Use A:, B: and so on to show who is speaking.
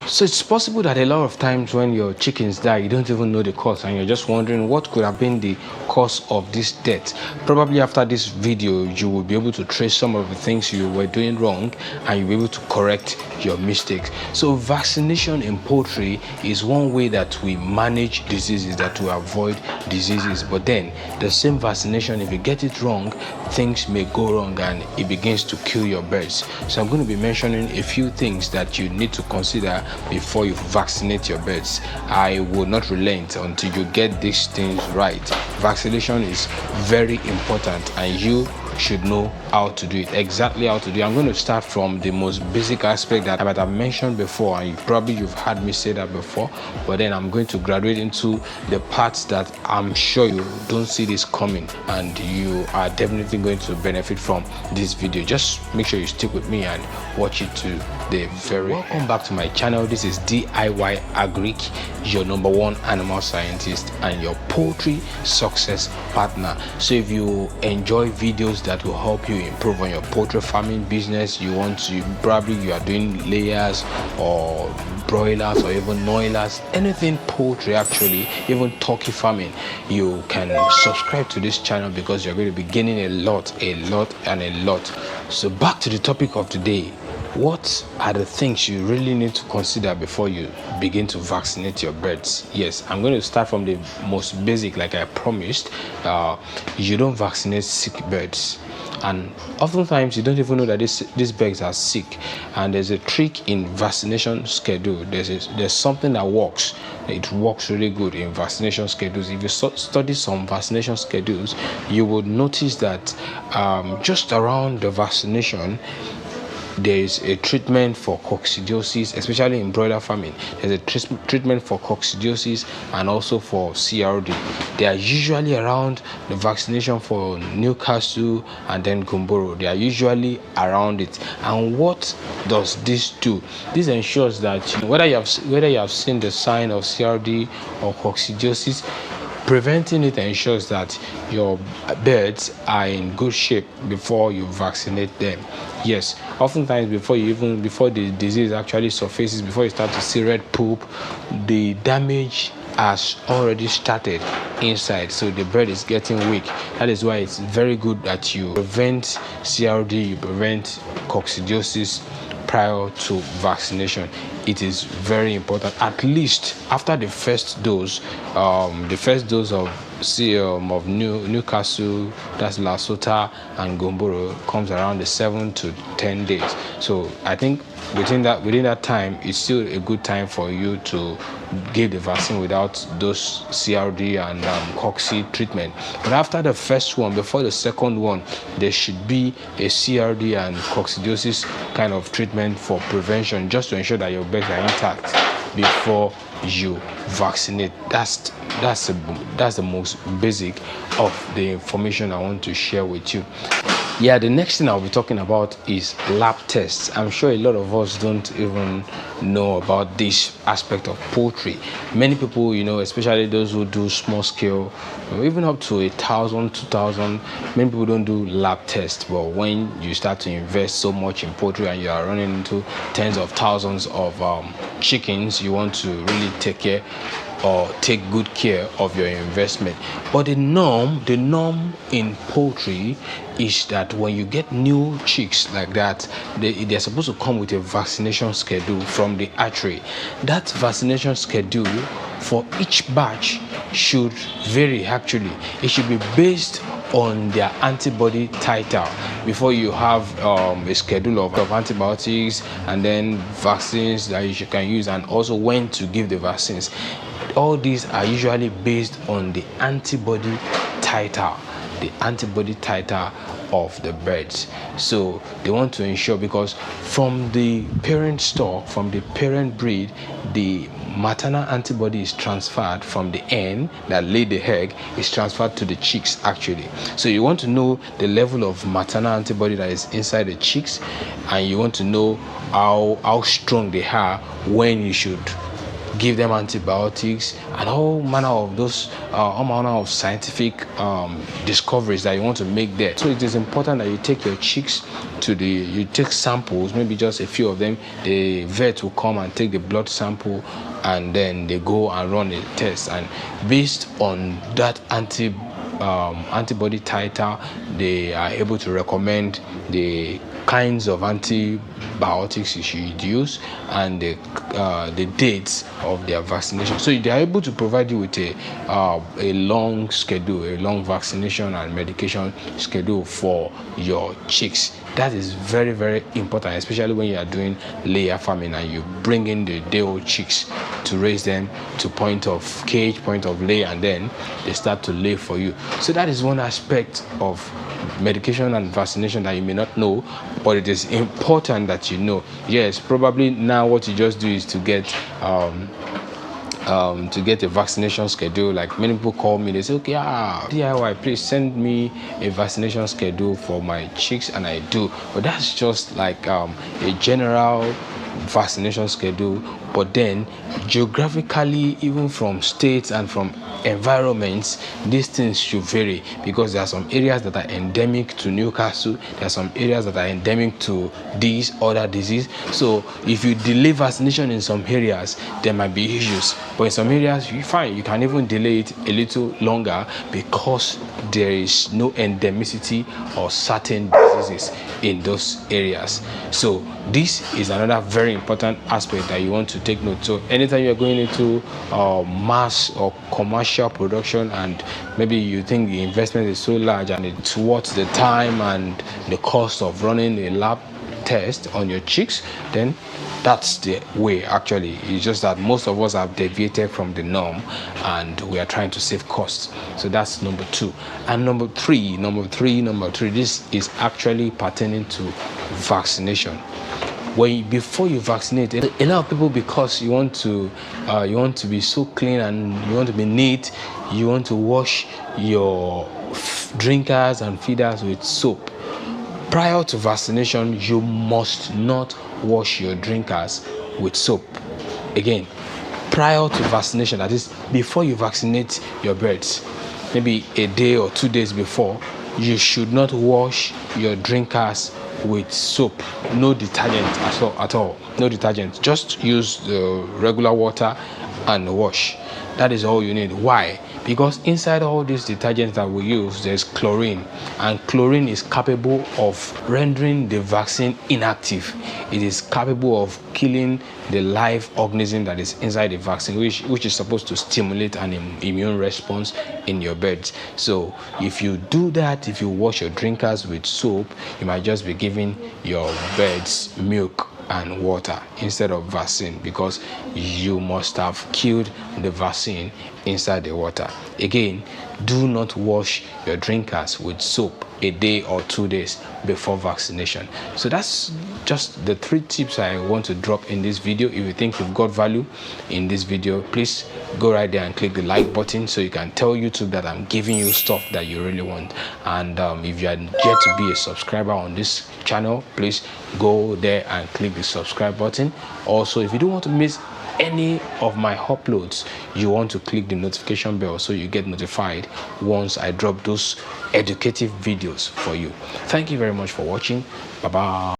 A: So it's possible that a lot of times when your chickens die, you don't even know the cause and you're just wondering what could have been the cause of this death. Probably after this video, you will be able to trace some of the things you were doing wrong and you'll be able to correct your mistakes. So vaccination in poultry is one way that we manage diseases, that we avoid diseases. But then the same vaccination, if you get it wrong, things may go wrong and it begins to kill your birds. So I'm going to be mentioning a few things that you need to consider before you vaccinate your birds. I will not relent until you get these things right. Vaccination is very important and you should know how to do it, exactly how to do it. I'm going to start from the most basic aspect that I might have mentioned before, and you've heard me say that before, but then I'm going to graduate into the parts that I'm sure you don't see this coming and you are definitely going to benefit from this video. Just make sure you stick with me and watch it to the very end. Welcome back to my channel. This is DIY Agric, your number one animal scientist and your poultry success partner. So if you enjoy videos that will help you improve on your poultry farming business, you are doing layers or broilers or even noilers, anything poultry, actually even turkey farming, you can subscribe to this channel because you're going to be gaining a lot. So back to the topic of today. What are the things you really need to consider before you begin to vaccinate your birds? Yes, I'm going to start from the most basic, like I promised. You don't vaccinate sick birds. And oftentimes you don't even know that these birds are sick. And there's a trick in vaccination schedule. There's something that works. It works really good in vaccination schedules. If you study some vaccination schedules, you would notice that just around the vaccination, there is a treatment for coccidiosis, especially in broiler farming. There's a treatment for coccidiosis and also for CRD. They are usually around the vaccination for Newcastle and then Gumboro. They are usually around it. And what does this do? This ensures that whether you have seen the sign of CRD or coccidiosis, preventing it ensures that your birds are in good shape before you vaccinate them. Yes, oftentimes before the disease actually surfaces, before you start to see red poop, the damage has already started inside, so the bird is getting weak. That is why it's very good that you prevent CRD, you prevent coccidiosis prior to vaccination. It is very important. At least after the first dose of Newcastle, that's Lasota and Gomboro, comes around the 7 to 10 days. So I think within that time, it's still a good time for you to give the vaccine without those CRD and cocci treatment. But after the first one, before the second one, there should be a CRD and coccidiosis kind of treatment for prevention, just to ensure that your birds are intact before you vaccinate. That's the most basic of the information I want to share with you. Yeah, the next thing I'll be talking about is lab tests. I'm sure a lot of us don't even know about this aspect of poultry. Many people, especially those who do small scale, even up to 1,000, 2,000, many people don't do lab tests. But when you start to invest so much in poultry and you are running into tens of thousands of chickens, you want to really take good care of your investment. But the norm in poultry is that when you get new chicks like that, they're supposed to come with a vaccination schedule from the hatchery. That vaccination schedule for each batch should vary. Actually, it should be based on their antibody titer. Before you have a schedule of antibiotics and then vaccines that you can use, and also when to give the vaccines. All these are usually based on the antibody titer of the birds. So they want to ensure, because from the parent stock, from the parent breed, the maternal antibody is transferred from the hen that laid the egg, is transferred to the chicks actually. So you want to know the level of maternal antibody that is inside the chicks, and you want to know how strong they are when you should give them antibiotics, and all manner of scientific discoveries that you want to make there. So it is important that you take your chicks you take samples, maybe just a few of them. The vet will come and take the blood sample, and then they go and run a test, and based on that antibody titer, they are able to recommend the kinds of antibiotics you should use and the dates of their vaccination. So they are able to provide you with a long schedule, a long vaccination and medication schedule for your chicks. That is very, very important, especially when you are doing layer farming and you bring in the day-old chicks to raise them to point of cage, point of lay, and then they start to lay for you. So that is one aspect of medication and vaccination that you may not know, but it is important that you know. Yes, probably now what you just do is to get a vaccination schedule. Like many people call me, they say, okay, DIY, please send me a vaccination schedule for my chicks, and I do. But that's just like a general vaccination schedule. But then geographically, even from states and from environments, these things should vary, because there are some areas that are endemic to Newcastle, there are some areas that are endemic to this other disease. So if you delay vaccination in some areas, there might be issues, but in some areas you can even delay it a little longer because there is no endemicity or certain diseases in those areas. So this is another very important aspect that you want to take note. So anytime you're going into mass or commercial production, and maybe you think the investment is so large and it's worth the time and the cost of running a lab test on your chicks, then that's the way. Actually, it's just that most of us have deviated from the norm and we are trying to save costs. So that's number two. And number three, this is actually pertaining to vaccination. Before you vaccinate, a lot of people, because you want to be so clean and you want to be neat, you want to wash your drinkers and feeders with soap. Prior to vaccination, you must not wash your drinkers with soap. Again, prior to vaccination, that is before you vaccinate your birds, maybe a day or 2 days before, you should not wash your drinkers with soap. No detergent at all. No detergent. Just use the regular water and wash. That is all you need. Why? Because inside all these detergents that we use, there's chlorine, and chlorine is capable of rendering the vaccine inactive. It is capable of killing the live organism that is inside the vaccine, which is supposed to stimulate an immune response in your birds. So if you do that, if you wash your drinkers with soap, you might just be giving your birds milk and water instead of vaccine, because you must have killed the vaccine inside the water. Again, do not wash your drinkers with soap a day or 2 days before vaccination. So that's just the 3 tips I want to drop in this video. If you think you've got value in this video, please go right there and click the like button so you can tell YouTube that I'm giving you stuff that you really want. And if you are yet to be a subscriber on this channel, please go there and click the subscribe button. Also, if you don't want to miss any of my uploads, you want to click the notification bell so you get notified once I drop those educative videos for you. Thank you very much for watching. Bye bye.